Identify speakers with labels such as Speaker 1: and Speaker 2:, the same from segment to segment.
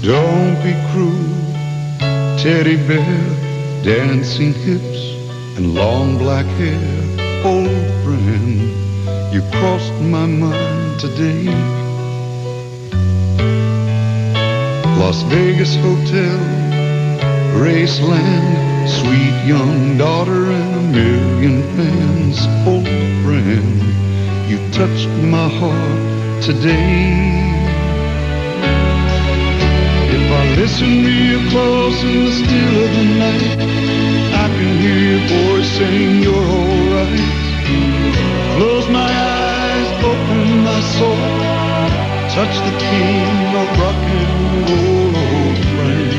Speaker 1: Don't be cruel, teddy bear, dancing hips and long black hair. Old friend, you crossed my mind today. Las Vegas Hotel, Graceland, sweet young daughter and a million fans. Old friend, you touched my heart today. If I listen real close in the still of the night, I can hear your voice saying you're alright. Close my eyes, open my soul, touch the king of rock and roll, old friend.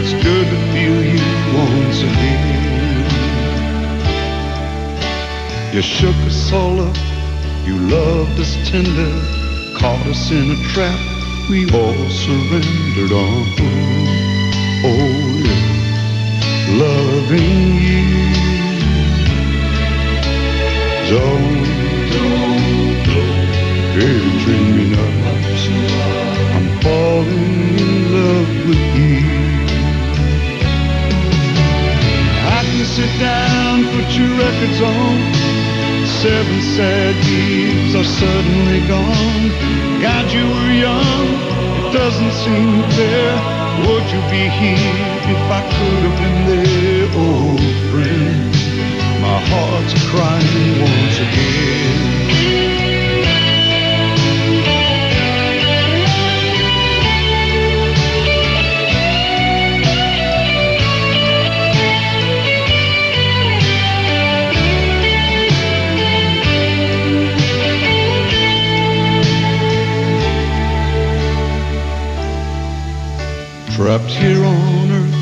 Speaker 1: It's good to feel you once again. You shook us all up, you loved us tender, caught us in a trap, we all surrendered on. Oh yeah, loving you. Don't betray me now. I'm falling in love with you. I can sit down, put your records on. 7 sad years are suddenly gone. God, you were young, it doesn't seem fair. Would you be here if I could have been there, old friend? My heart's crying once again. Trapped here on earth,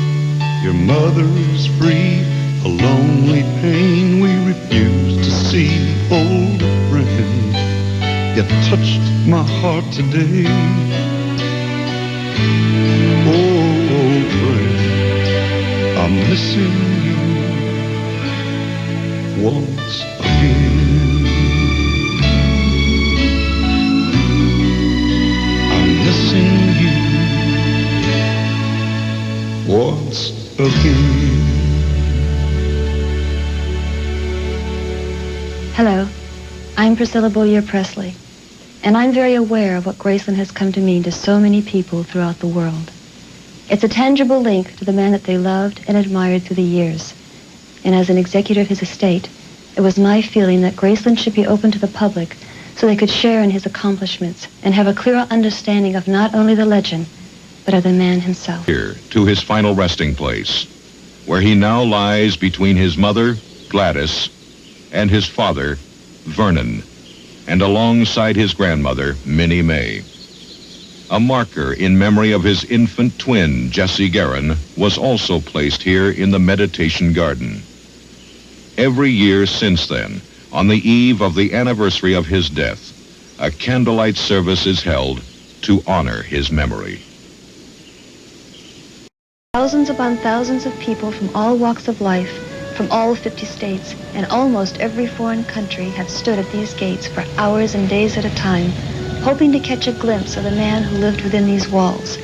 Speaker 1: your mother is free. A lonely pain we refuse to see. Old friend, you touched my heart today. Oh, old friend, I'm missing you once again. I'm missing you once again.
Speaker 2: Hello, I'm Priscilla Beaulieu Presley, and I'm very aware of what Graceland has come to mean to so many people throughout the world. It's a tangible link to the man that they loved and admired through the years. And as an executor of his estate, it was my feeling that Graceland should be open to the public so they could share in his accomplishments and have a clearer understanding of not only the legend, but of the man himself.
Speaker 3: Here to his final resting place, where he now lies between his mother, Gladys, and his father, Vernon, and alongside his grandmother, Minnie May. A marker in memory of his infant twin, Jessie Guerin, was also placed here in the meditation garden. Every year since then, on the eve of the anniversary of his death, a candlelight service is held to honor his memory.
Speaker 2: Thousands upon thousands of people from all walks of life, from all 50 states, and almost every foreign country have stood at these gates for hours and days at a time, hoping to catch a glimpse of the man who lived within these walls.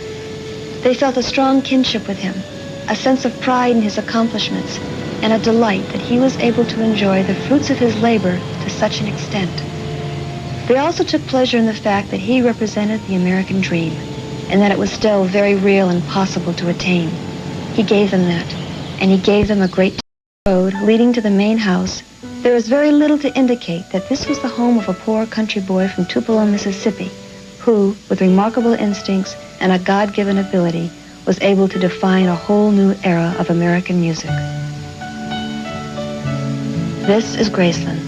Speaker 2: They felt a strong kinship with him, a sense of pride in his accomplishments, and a delight that he was able to enjoy the fruits of his labor to such an extent. They also took pleasure in the fact that he represented the American dream, and that it was still very real and possible to attain. He gave them that, and he gave them a great road leading to the main house. There is very little to indicate that this was the home of a poor country boy from Tupelo, Mississippi, who, with remarkable instincts and a God-given ability, was able to define a whole new era of American music. This is Graceland.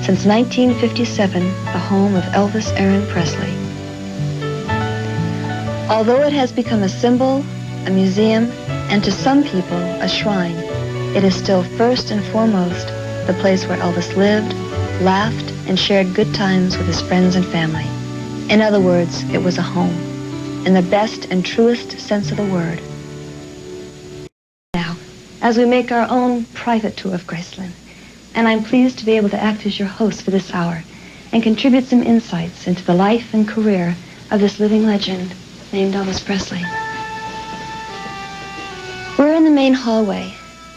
Speaker 2: Since 1957, the home of Elvis Aaron Presley. Although it has become a symbol, a museum, and to some people, a shrine, it is still first and foremost the place where Elvis lived, laughed, and shared good times with his friends and family. In other words, it was a home, in the best and truest sense of the word. Now, as we make our own private tour of Graceland, and I'm pleased to be able to act as your host for this hour and contribute some insights into the life and career of this living legend, named Elvis Presley. We're in the main hallway.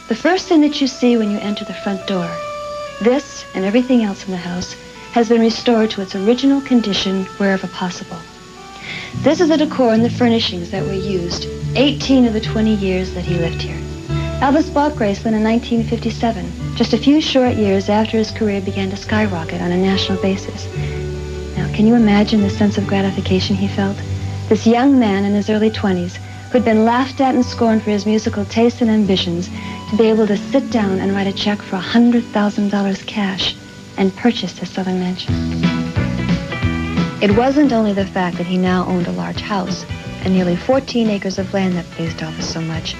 Speaker 2: The first thing that you see when you enter the front door, this and everything else in the house has been restored to its original condition wherever possible. This is the decor and the furnishings that were used 18 of the 20 years that he lived here. Elvis bought Graceland in 1957, just a few short years after his career began to skyrocket on a national basis. Now, can you imagine the sense of gratification he felt? This young man in his early 20s, who'd been laughed at and scorned for his musical tastes and ambitions, to be able to sit down and write a check for $100,000 cash and purchase his southern mansion. It wasn't only the fact that he now owned a large house and nearly 14 acres of land that pleased Elvis so much.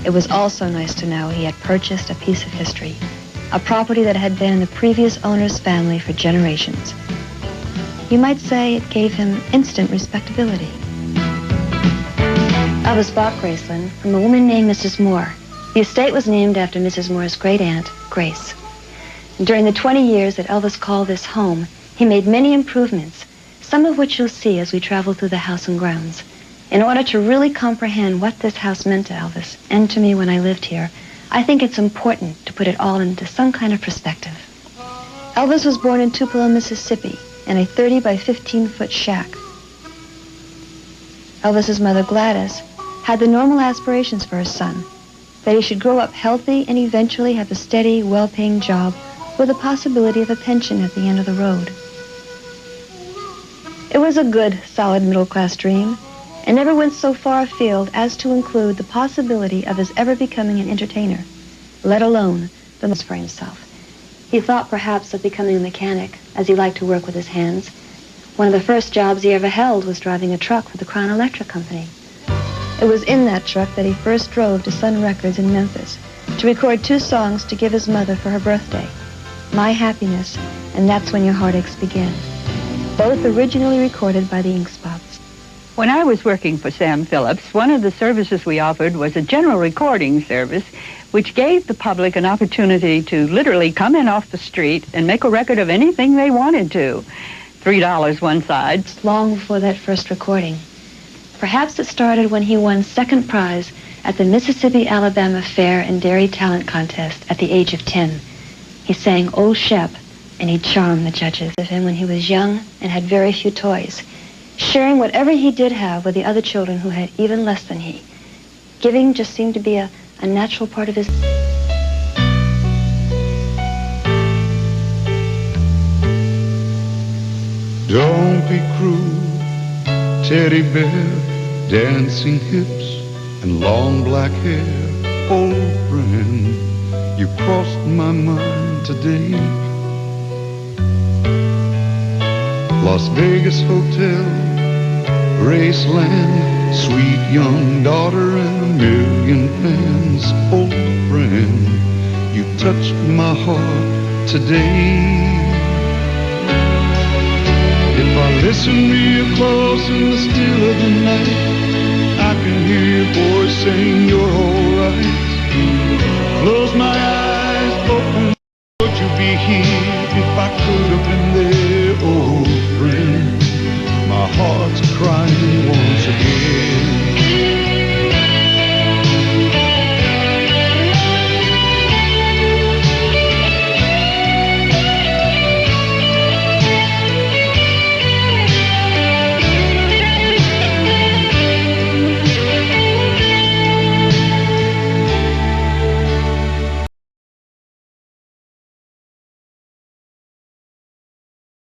Speaker 2: It was also nice to know he had purchased a piece of history, a property that had been in the previous owner's family for generations. You might say it gave him instant respectability. Elvis bought Graceland from a woman named Mrs. Moore. The estate was named after Mrs. Moore's great-aunt, Grace. And during the 20 years that Elvis called this home, he made many improvements, some of which you'll see as we travel through the house and grounds. In order to really comprehend what this house meant to Elvis and to me when I lived here, I think it's important to put it all into some kind of perspective. Elvis was born in Tupelo, Mississippi, in a 30 by 15-foot shack. Elvis's mother, Gladys, had the normal aspirations for her son, that he should grow up healthy and eventually have a steady, well-paying job with the possibility of a pension at the end of the road. It was a good, solid middle-class dream, and never went so far afield as to include the possibility of his ever becoming an entertainer, let alone the most for himself. He thought perhaps of becoming a mechanic, as he liked to work with his hands. One of the first jobs he ever held was driving a truck for the Crown Electric Company. It was in that truck that he first drove to Sun Records in Memphis to record 2 songs to give his mother for her birthday, My Happiness and That's When Your Heartaches Begin, both originally recorded by the Ink Spots.
Speaker 4: When I was working for Sam Phillips, one of the services we offered was a general recording service, which gave the public an opportunity to literally come in off the street and make a record of anything they wanted to. $3 one side.
Speaker 2: Long before that first recording. Perhaps it started when he won second prize at the Mississippi-Alabama Fair and Dairy Talent Contest at the age of 10. He sang Old Shep, and he charmed the judges of him when he was young and had very few toys, sharing whatever he did have with the other children who had even less than he. Giving just seemed to be a natural part of his...
Speaker 1: Don't be cruel, teddy bear, dancing hips and long black hair. Old friend, you crossed my mind today. Las Vegas Hotel, Graceland, sweet young daughter and a million fans. Old friend, you touched my heart today. If I listen real close in the still of the night, I can hear your voice saying you're alright. Close my eyes open, would you be here if I could have been